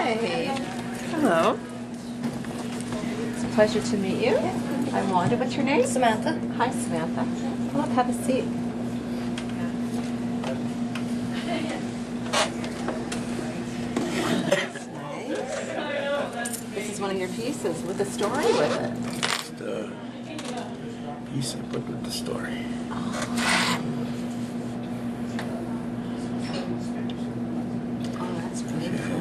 Hi. Hello. It's a pleasure to meet you. I'm Wanda. What's your name? Samantha. Hi, Samantha. Come up, have a seat. That's nice. This is one of your pieces with a story with it. It's the piece I put with the story. Oh, that's I beautiful.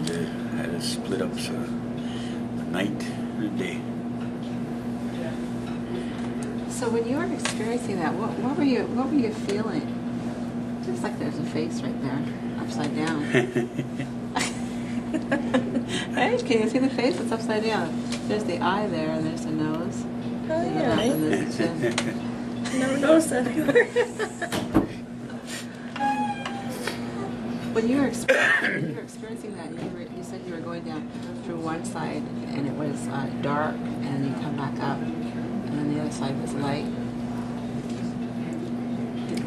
had to split up so the night and the day. So when you were experiencing that, what were you feeling? Looks like there's a face right there, upside down. Hey, can you see the face? It's upside down. There's the eye there, and there's the nose. Oh, And yeah. then there's the chin. Never noticed that before. When you were experiencing that, you said you were going down through one side, and it was dark, and you come back up, and then the other side was light.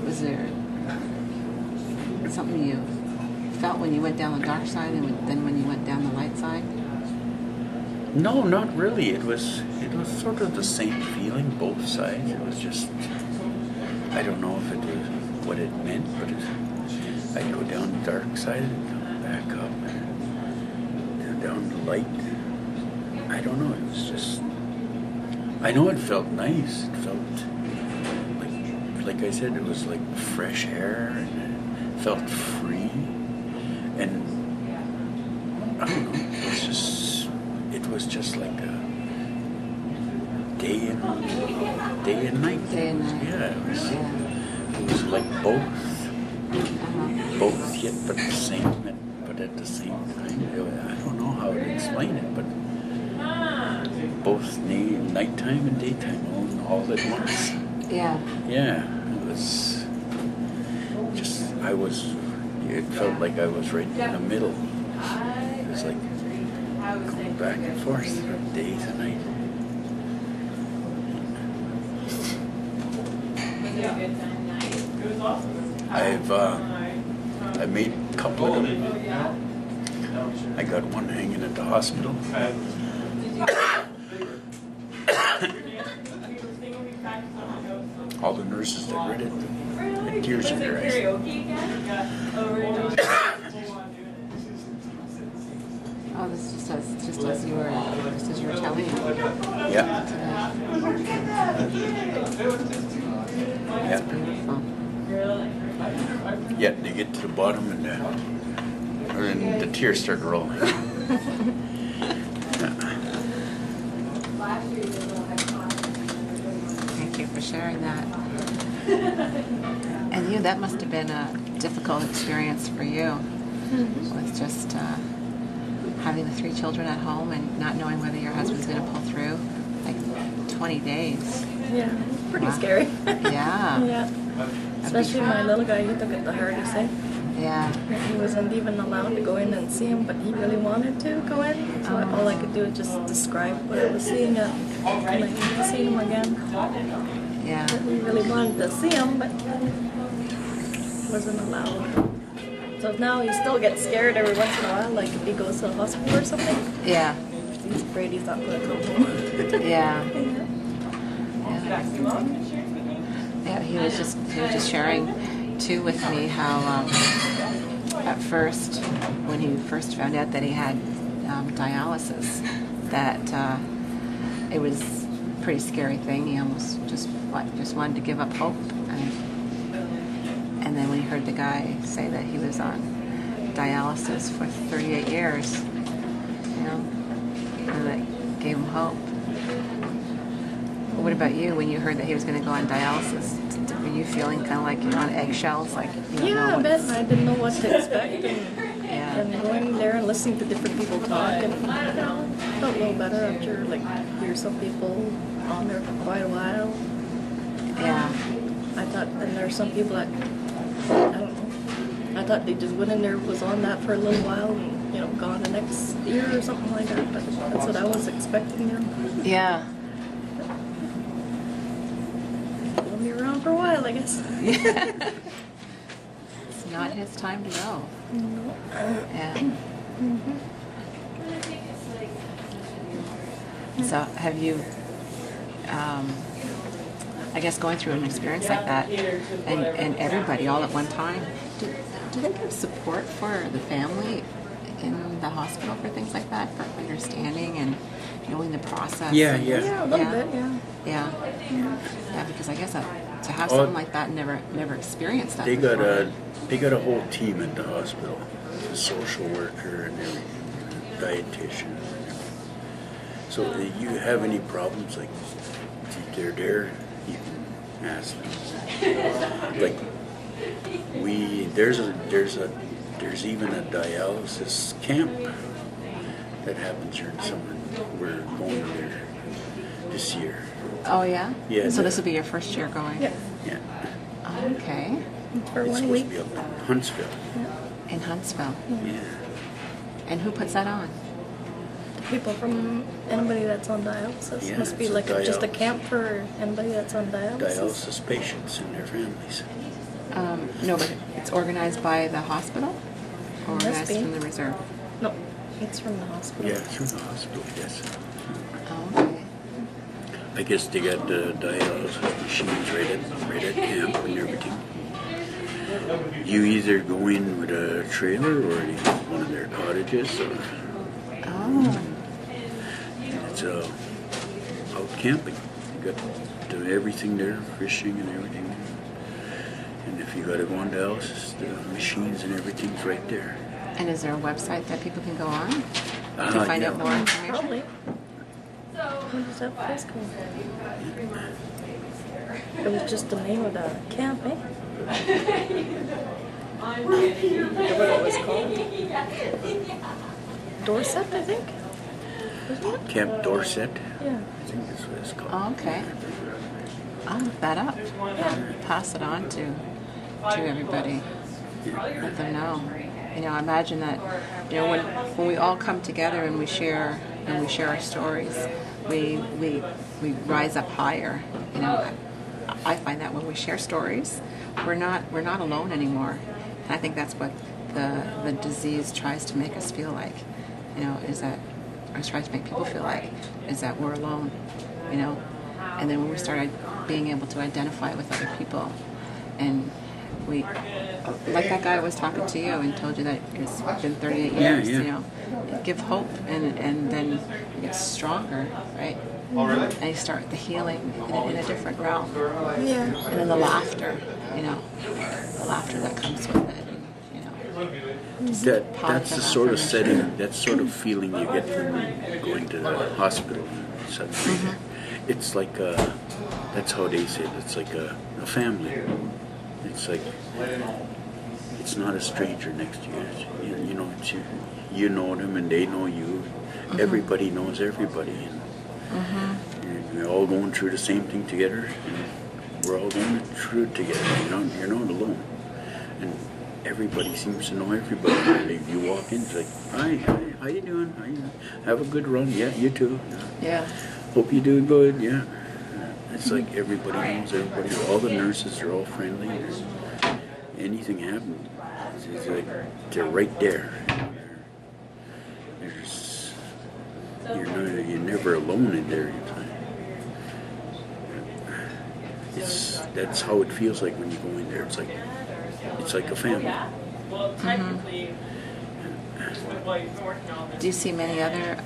Was there something you felt when you went down the dark side, and then when you went down the light side? No, not really. It was sort of the same feeling, both sides. It was just, I don't know if it was what it meant, but I'd go down the dark side and come back up and down the light. I don't know. It was just, I know it felt nice. It felt like I said, it was like fresh air, and it felt free. And I don't know. It was just like a day and night. Day and night. Yeah, it was like both yet but the same, but at the same time. I don't know how to explain it, but both nighttime and daytime all at once. Yeah. Yeah, it was just, it felt like I was right in the middle. It was like going back and forth from day to night. I made a couple of them. I got one hanging at the hospital. All the nurses that read it had tears in their eyes. Oh, this just as you were telling me. Yeah. Yeah. Beautiful. Yeah, they get to the bottom and the tears start rolling. Thank you for sharing that. And that must have been a difficult experience for you. With just having the 3 children at home and not knowing whether your husband's going to pull through, like 20 days. Yeah, pretty Wow. scary. Yeah. Yeah. Especially my little guy, he took it the hardest, eh? Yeah. He wasn't even allowed to go in and see him, but he really wanted to go in. So all I could do was just describe what I was seeing and I need to see him again. Yeah. He really wanted to see him, but wasn't allowed. So now he still gets scared every once in a while, like if he goes to the hospital or something. Yeah. He's afraid he's not going to come home. Yeah. Yeah, he was just sharing too with me how at first, when he first found out that he had dialysis, that it was a pretty scary thing. He almost just wanted to give up hope, and then when he heard the guy say that he was on dialysis for 38 years, and that gave him hope. What about you when you heard that he was going to go on dialysis? Were you feeling kind of like you're on eggshells? Like you don't know Yeah, a bit. I didn't know what to expect. And going there and listening to different people talk, and felt a little better after hear some people on there for quite a while. Yeah. I thought, and there are some people that, I don't know, I thought they just went in there, was on that for a little while, and gone the next year or something like that. But that's what I was expecting. Yeah. He'll be around for a while, I guess. Yeah. It's not his time to go. No. Yeah. So have you, I guess going through an experience like that and everybody all at one time, do they give support for the family in the hospital for things like that, for understanding and knowing the process? Yeah, and- yeah. Yeah, a little bit, yeah. Yeah. Yeah, because I guess to have something like that and never experienced that They before. got a whole team at the hospital, a social worker and everything, dietitian. So if you have any problems, like if they're there, you can ask them. Like there's even a dialysis camp that happens here in summer. We're going there this year. Oh, yeah? Yeah, So the- this will be your first year going? Yeah, Yeah, Okay. for it's 1 supposed week. to be up in Huntsville. In Huntsville. Yeah. And who puts that on? People from anybody that's on dialysis. Yeah, Must be it's a like just a dialysis. camp for anybody that's on dialysis. Dialysis patients and their families. No, but it's organized by the hospital? Or Must organized be. from the reserve? No, it's from the hospital. Yeah, through the hospital, yes. Oh, okay. I guess they got the dialysis machines right at camp and everything. You either go in with a trailer or you get one of their cottages. Or, Oh, it's out camping. You got everything there, fishing and everything. And if you got to go on dialysis, the machines and everything's right there. and is there a website that people can go on to find yeah. out more information? Probably. What is that place called? It was just the name of the camp, eh? What it was called? Dorset, I think. Wasn't it? Camp Dorset, Yeah. I think that's what it's called. Oh, okay. I'll look that up. Pass it on to everybody. Let them know. You know, I imagine that, you know, when we all come together and we share our stories, we rise up higher. You know, I find that when we share stories, we're not alone anymore. And I think that's what the disease tries to make us feel like. You know, or tries to make people feel like, is that we're alone. You know, and then when we started being able to identify with other people, and we, like that guy was talking to you and told you that it's been 38 years, yeah. you know, give hope and then you get stronger, right? And you start the healing in a different realm. Yeah. And then the laughter, you know, the laughter that comes with it, and, you know. just That's positive the sort of affirmation. setting, that sort of feeling you get from going to the hospital. Suddenly, it's like that's how they say it. It's like a family. It's like it's not a stranger next to you. You know, it's you know them and they know you. Everybody knows everybody, and you're all going through the same thing together. And we're all going through it together. You're not alone. And everybody seems to know everybody. And you walk in, it's like, hi, how you doing? How you doing? Have a good run. Yeah, you too. Yeah. Hope you're doing good. Yeah. It's like everybody knows everybody. All the nurses are all friendly. Anything happens, it's like they're right there. You're never alone in there. That's how it feels like when you go in there. It's like a family. Do you see many other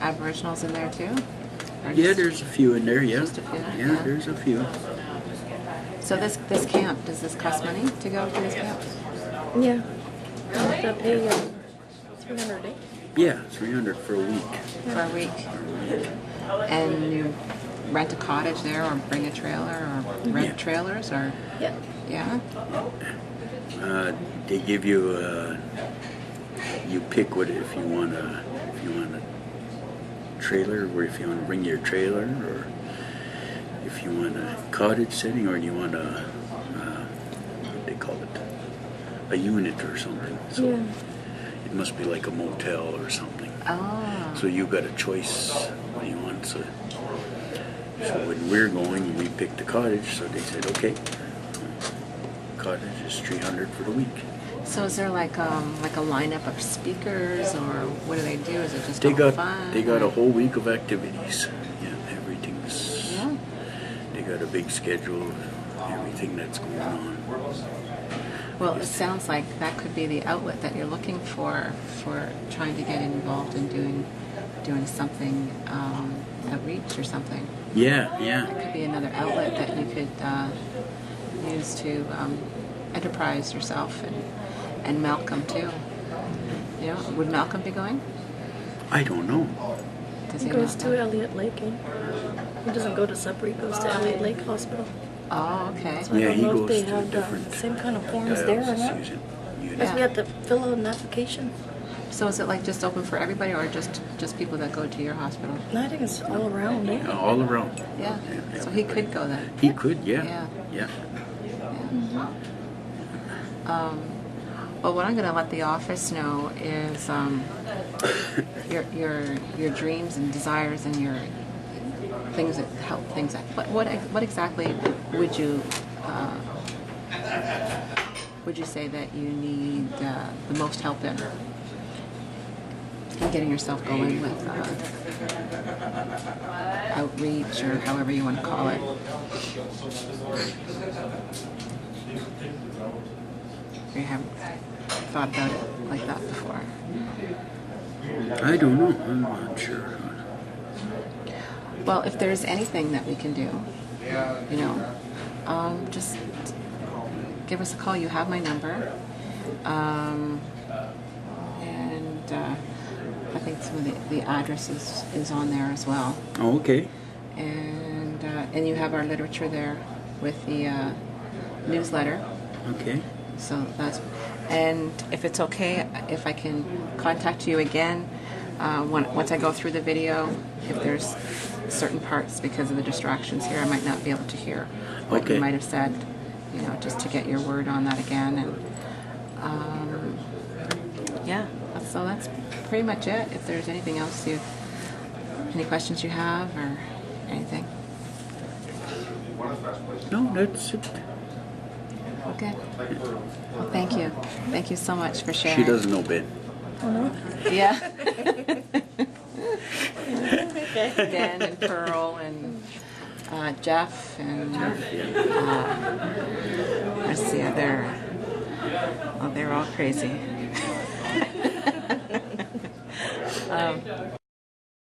Aboriginals in there too? Or Yeah, just- there's a few in there. Yeah, Just a few, yeah, yeah. there's a few. So this camp, does this cost money to go to this camp? Yeah. I have to pay 300 eh? Yeah, 300 for a week. For a week? And you rent a cottage there or bring a trailer or rent Yeah. trailers or, Yeah. yeah? They give you you pick what if you want a trailer, or if you want to bring your trailer, or if you want a cottage setting, or you want what they call it, a unit or something. So Yeah. it must be like a motel or something. Oh, So you got a choice what you want. So when we're going, we picked the cottage. So they said, okay, cottage is 300 for the week. So is there like a lineup of speakers, or what do they do? Is it just They all got fun? they got or- a whole week of activities. Yeah, everything's. Yeah. They got a big schedule of everything that's going on. Well, it sounds like that could be the outlet that you're looking for trying to get involved in doing something, outreach or something. Yeah, yeah. It could be another outlet that you could use to enterprise yourself and Malcolm too. You know, would Malcolm be going? I don't know. Does He he goes not to know? Elliott Lake. He doesn't go to Supper. He goes to Elliott Lake Hospital. Oh, okay. So I Yeah, don't he know if goes they to have different the same kind of forms there or dialysis not. unit. Because we have to fill out an application. So is it like just open for everybody, or just people that go to your hospital? And I think it's all around there. All around. Yeah. Yeah, So he could go then. He could, yeah. Yeah. Yeah. Well, what I'm going to let the office know is your dreams and desires and your things that help things. What exactly would you say that you need the most help in getting yourself going with outreach, or however you want to call it? You haven't thought about it like that before. I don't know. I'm not sure. Well, if there's anything that we can do, you know, just give us a call. You have my number. And I think some of the address is on there as well. Oh, okay. And you have our literature there with the newsletter. Okay. So that's, and if it's okay, if I can contact you again once I go through the video, if there's certain parts, because of the distractions here, I might not be able to hear what Okay. you might have said, you know, just to get your word on that again. And yeah, so that's pretty much it. If there's anything else any questions you have or anything. No, that's it. Okay. Well, thank you. Thank you so much for sharing. She doesn't know Ben. Yeah. Okay. Dan and Pearl and Jeff and let's see, they're all crazy.